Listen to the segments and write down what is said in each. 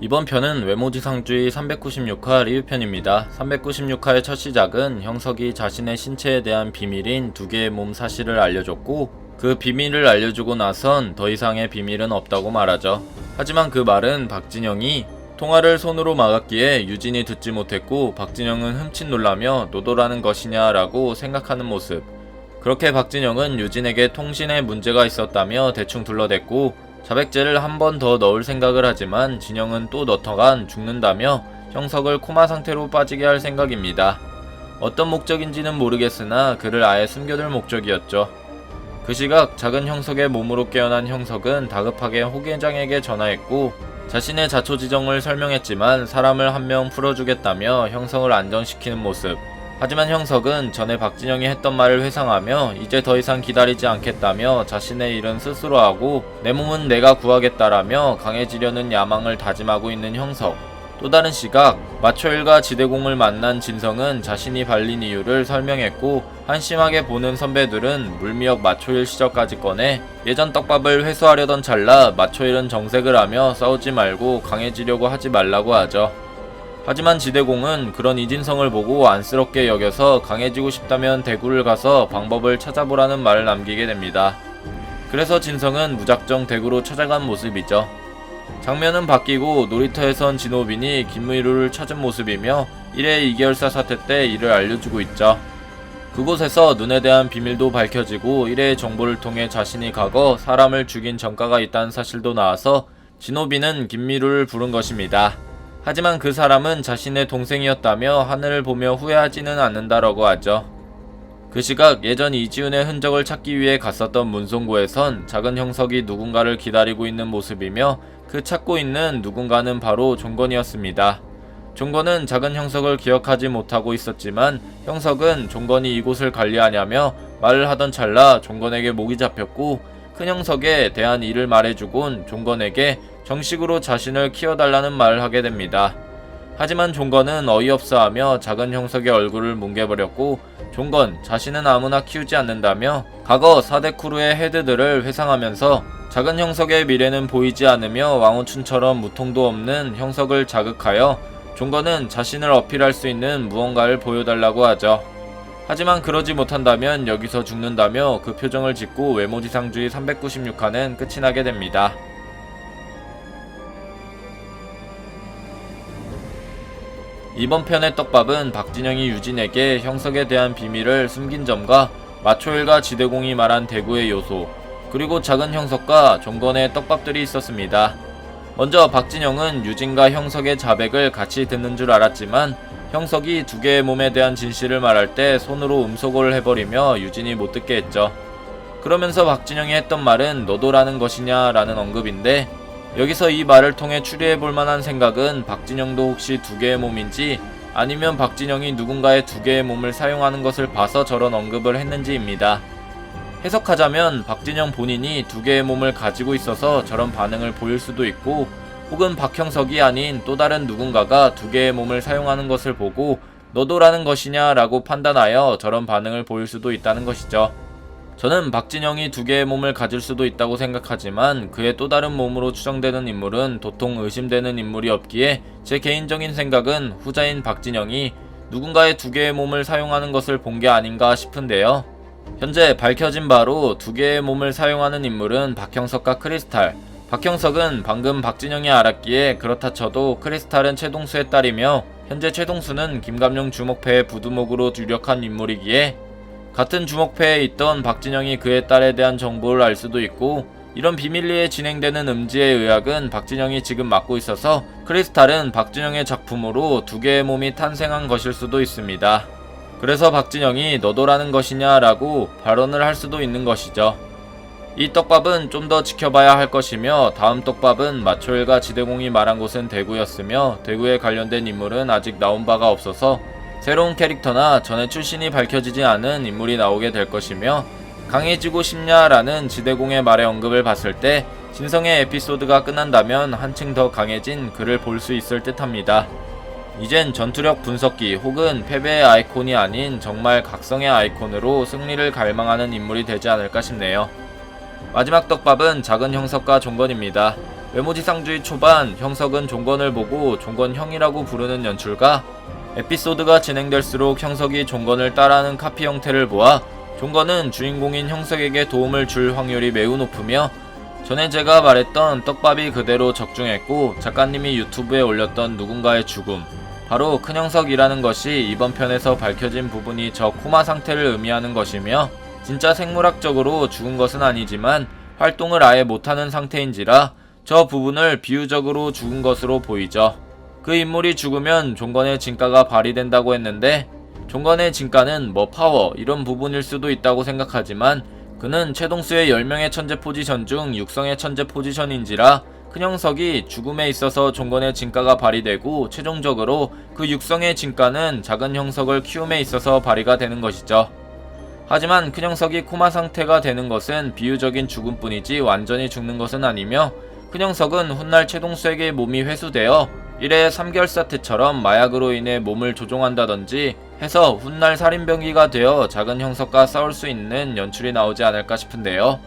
이번 편은 외모지상주의 396화 리뷰편입니다. 396화의 첫 시작은 형석이 자신의 신체에 대한 비밀인 두 개의 몸 사실을 알려줬고, 그 비밀을 알려주고 나선 더 이상의 비밀은 없다고 말하죠. 하지만 그 말은 박진영이 통화를 손으로 막았기에 유진이 듣지 못했고, 박진영은 흠칫 놀라며 노도라는 것이냐라고 생각하는 모습. 그렇게 박진영은 유진에게 통신에 문제가 있었다며 대충 둘러댔고, 자백제를 한 번 더 넣을 생각을 하지만 진영은 또 넣더간 죽는다며 형석을 코마 상태로 빠지게 할 생각입니다. 어떤 목적인지는 모르겠으나 그를 아예 숨겨둘 목적이었죠. 그 시각 작은 형석의 몸으로 깨어난 형석은 다급하게 호계장에게 전화했고, 자신의 자초지정을 설명했지만 사람을 한 명 풀어주겠다며 형석을 안정시키는 모습. 하지만 형석은 전에 박진영이 했던 말을 회상하며 이제 더 이상 기다리지 않겠다며 자신의 일은 스스로 하고 내 몸은 내가 구하겠다라며 강해지려는 야망을 다짐하고 있는 형석. 또 다른 시각, 마초일과 지대공을 만난 진성은 자신이 발린 이유를 설명했고, 한심하게 보는 선배들은 물미역 마초일 시절까지 꺼내 예전 떡밥을 회수하려던 찰나 마초일은 정색을 하며 싸우지 말고 강해지려고 하지 말라고 하죠. 하지만 지대공은 그런 이진성을 보고 안쓰럽게 여겨서 강해지고 싶다면 대구를 가서 방법을 찾아보라는 말을 남기게 됩니다. 그래서 진성은 무작정 대구로 찾아간 모습이죠. 장면은 바뀌고 놀이터에선 진호빈이 김의루를 찾은 모습이며 1회 2개월사 사태 때 이를 알려주고 있죠. 그곳에서 눈에 대한 비밀도 밝혀지고 1회의 정보를 통해 자신이 과거 사람을 죽인 전과가 있다는 사실도 나와서 진호빈은 김미루를 부른 것입니다. 하지만 그 사람은 자신의 동생이었다며 하늘을 보며 후회하지는 않는다라고 하죠. 그 시각 예전 이지훈의 흔적을 찾기 위해 갔었던 문송구에선 작은 형석이 누군가를 기다리고 있는 모습이며, 그 찾고 있는 누군가는 바로 종건이었습니다. 종건은 작은 형석을 기억하지 못하고 있었지만 형석은 종건이 이곳을 관리하냐며 말을 하던 찰나 종건에게 목이 잡혔고, 큰 형석에 대한 일을 말해주곤 종건에게 정식으로 자신을 키워달라는 말을 하게 됩니다. 하지만 종건은 어이없어하며 작은 형석의 얼굴을 뭉개버렸고, 종건 자신은 아무나 키우지 않는다며 과거 4대 크루의 헤드들을 회상하면서 작은 형석의 미래는 보이지 않으며 왕우춘처럼 무통도 없는 형석을 자극하여 종건은 자신을 어필할 수 있는 무언가를 보여달라고 하죠. 하지만 그러지 못한다면 여기서 죽는다며 그 표정을 짓고 외모지상주의 396화는 끝이 나게 됩니다. 이번 편의 떡밥은 박진영이 유진에게 형석에 대한 비밀을 숨긴 점과 마초일과 지대공이 말한 대구의 요소, 그리고 작은 형석과 종건의 떡밥들이 있었습니다. 먼저 박진영은 유진과 형석의 자백을 같이 듣는 줄 알았지만 형석이 두 개의 몸에 대한 진실을 말할 때 손으로 음소거를 해버리며 유진이 못 듣게 했죠. 그러면서 박진영이 했던 말은 너도라는 것이냐 라는 언급인데, 여기서 이 말을 통해 추리해볼 만한 생각은 박진영도 혹시 두 개의 몸인지, 아니면 박진영이 누군가의 두 개의 몸을 사용하는 것을 봐서 저런 언급을 했는지입니다. 해석하자면 박진영 본인이 두 개의 몸을 가지고 있어서 저런 반응을 보일 수도 있고, 혹은 박형석이 아닌 또 다른 누군가가 두 개의 몸을 사용하는 것을 보고 너도라는 것이냐 라고 판단하여 저런 반응을 보일 수도 있다는 것이죠. 저는 박진영이 두 개의 몸을 가질 수도 있다고 생각하지만 그의 또 다른 몸으로 추정되는 인물은 도통 의심되는 인물이 없기에 제 개인적인 생각은 후자인 박진영이 누군가의 두 개의 몸을 사용하는 것을 본 게 아닌가 싶은데요. 현재 밝혀진 바로 두 개의 몸을 사용하는 인물은 박형석과 크리스탈. 박형석은 방금 박진영이 알았기에 그렇다 쳐도 크리스탈은 최동수의 딸이며 현재 최동수는 김감룡 주목패의 부두목으로 유력한 인물이기에 같은 주목패에 있던 박진영이 그의 딸에 대한 정보를 알 수도 있고, 이런 비밀리에 진행되는 음지의 의학은 박진영이 지금 맡고 있어서 크리스탈은 박진영의 작품으로 두 개의 몸이 탄생한 것일 수도 있습니다. 그래서 박진영이 너도라는 것이냐 라고 발언을 할 수도 있는 것이죠. 이 떡밥은 좀 더 지켜봐야 할 것이며, 다음 떡밥은 마초일과 지대공이 말한 곳은 대구였으며 대구에 관련된 인물은 아직 나온 바가 없어서 새로운 캐릭터나 전에 출신이 밝혀지지 않은 인물이 나오게 될 것이며, 강해지고 싶냐라는 지대공의 말의 언급을 봤을 때 진성의 에피소드가 끝난다면 한층 더 강해진 그를 볼 수 있을 듯 합니다. 이젠 전투력 분석기 혹은 패배의 아이콘이 아닌 정말 각성의 아이콘으로 승리를 갈망하는 인물이 되지 않을까 싶네요. 마지막 떡밥은 작은 형석과 종건입니다. 외모지상주의 초반 형석은 종건을 보고 종건 형이라고 부르는 연출과 에피소드가 진행될수록 형석이 종건을 따라하는 카피 형태를 보아 종건은 주인공인 형석에게 도움을 줄 확률이 매우 높으며 전에 제가 말했던 떡밥이 그대로 적중했고 작가님이 유튜브에 올렸던 누군가의 죽음, 바로 큰형석이라는 것이 이번 편에서 밝혀진 부분이 저 코마 상태를 의미하는 것이며 진짜 생물학적으로 죽은 것은 아니지만 활동을 아예 못하는 상태인지라 저 부분을 비유적으로 죽은 것으로 보이죠. 그 인물이 죽으면 종건의 진가가 발휘된다고 했는데 종건의 진가는 뭐 파워 이런 부분일 수도 있다고 생각하지만 그는 최동수의 10명의 천재 포지션 중 육성의 천재 포지션인지라 큰형석이 죽음에 있어서 종건의 진가가 발휘되고 최종적으로 그 육성의 진가는 작은 형석을 키움에 있어서 발휘가 되는 것이죠. 하지만 큰형석이 코마 상태가 되는 것은 비유적인 죽음뿐이지 완전히 죽는 것은 아니며 큰형석은 훗날 최동수에게 몸이 회수되어 1회 3개월 사태처럼 마약으로 인해 몸을 조종한다든지 해서 훗날 살인병기가 되어 작은 형석과 싸울 수 있는 연출이 나오지 않을까 싶은데요.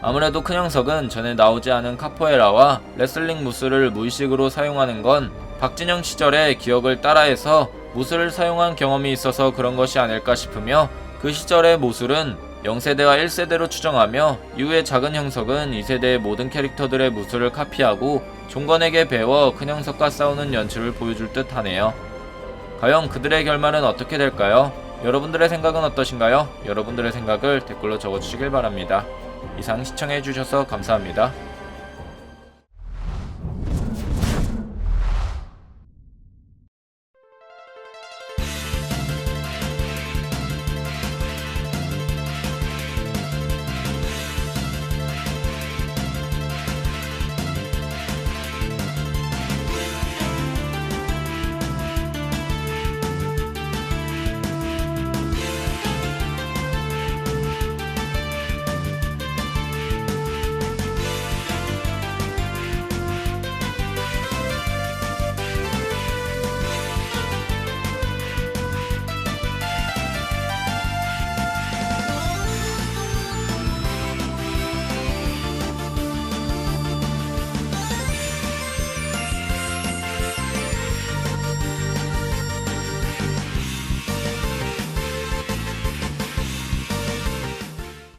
아무래도 큰형석은 전에 나오지 않은 카포에라와 레슬링 무술을 무의식으로 사용하는 건 박진영 시절의 기억을 따라해서 무술을 사용한 경험이 있어서 그런 것이 아닐까 싶으며 그 시절의 무술은 0세대와 1세대로 추정하며 이후에 작은 형석은 2세대의 모든 캐릭터들의 무술을 카피하고 종건에게 배워 큰형석과 싸우는 연출을 보여줄 듯 하네요. 과연 그들의 결말은 어떻게 될까요? 여러분들의 생각은 어떠신가요? 여러분들의 생각을 댓글로 적어주시길 바랍니다. 이상 시청해주셔서 감사합니다.